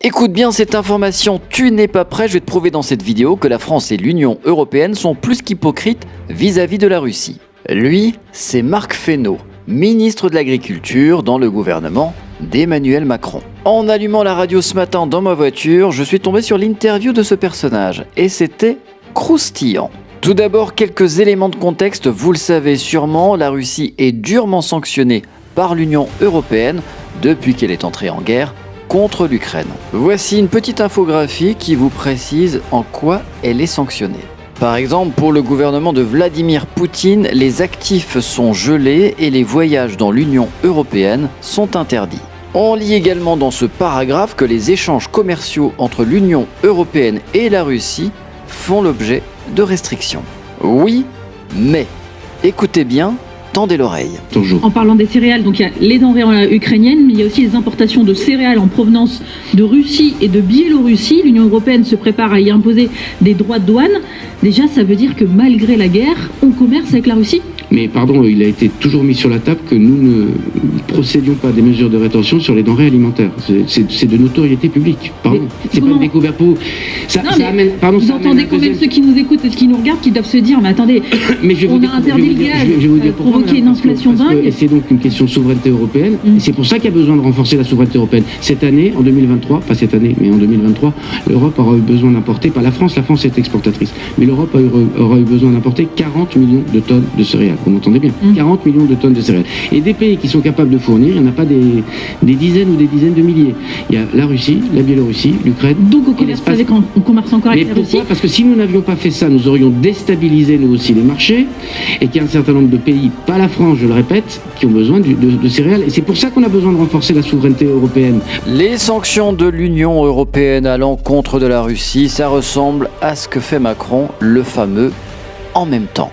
Écoute bien cette information, tu n'es pas prêt, je vais te prouver dans cette vidéo que la France et l'Union européenne sont plus qu'hypocrites vis-à-vis de la Russie. Lui, c'est Marc Fesneau, ministre de l'Agriculture dans le gouvernement d'Emmanuel Macron. En allumant la radio ce matin dans ma voiture, je suis tombé sur l'interview de ce personnage et c'était croustillant. Tout d'abord, quelques éléments de contexte, vous le savez sûrement, la Russie est durement sanctionnée par l'Union européenne depuis qu'elle est entrée en guerre contre l'Ukraine. Voici une petite infographie qui vous précise en quoi elle est sanctionnée. Par exemple, pour le gouvernement de Vladimir Poutine, les actifs sont gelés et les voyages dans l'Union européenne sont interdits. On lit également dans ce paragraphe que les échanges commerciaux entre l'Union européenne et la Russie font l'objet de restrictions. Oui, mais écoutez bien, tendez l'oreille. En parlant des céréales, donc il y a les denrées ukrainiennes, mais il y a aussi les importations de céréales en provenance de Russie et de Biélorussie. L'Union européenne se prépare à y imposer des droits de douane. Déjà, ça veut dire que malgré la guerre, on commerce avec la Russie ? Mais pardon, il a été toujours mis sur la table que nous ne procédions pas à des mesures de rétention sur les denrées alimentaires. C'est de notoriété publique. Pardon, c'est pas une découverte pour vous. Ça amène. Pardon, vous entendez quand même ceux qui nous écoutent et qui nous regardent qui doivent se dire, mais attendez, mais on a interdit le gaz, provoquer une inflation dingue. Et c'est donc une question de souveraineté européenne. Et c'est pour ça qu'il y a besoin de renforcer la souveraineté européenne. Cette année, en 2023, pas cette année, mais en 2023, l'Europe aura eu besoin d'importer, pas la France est exportatrice, mais l'Europe aura eu besoin d'importer 40 millions de tonnes de céréales. Vous m'entendez bien, 40 millions de tonnes de céréales. Et des pays qui sont capables de fournir, il n'y en a pas des dizaines ou des dizaines de milliers. Il y a la Russie, la Biélorussie, l'Ukraine. Donc on commerce encore avec la Russie. Pourquoi ? Parce que si nous n'avions pas fait ça, nous aurions déstabilisé nous aussi les marchés et qu'il y a un certain nombre de pays, pas la France, je le répète, qui ont besoin de céréales. Et c'est pour ça qu'on a besoin de renforcer la souveraineté européenne. Les sanctions de l'Union européenne à l'encontre de la Russie, ça ressemble à ce que fait Macron, le fameux « en même temps ».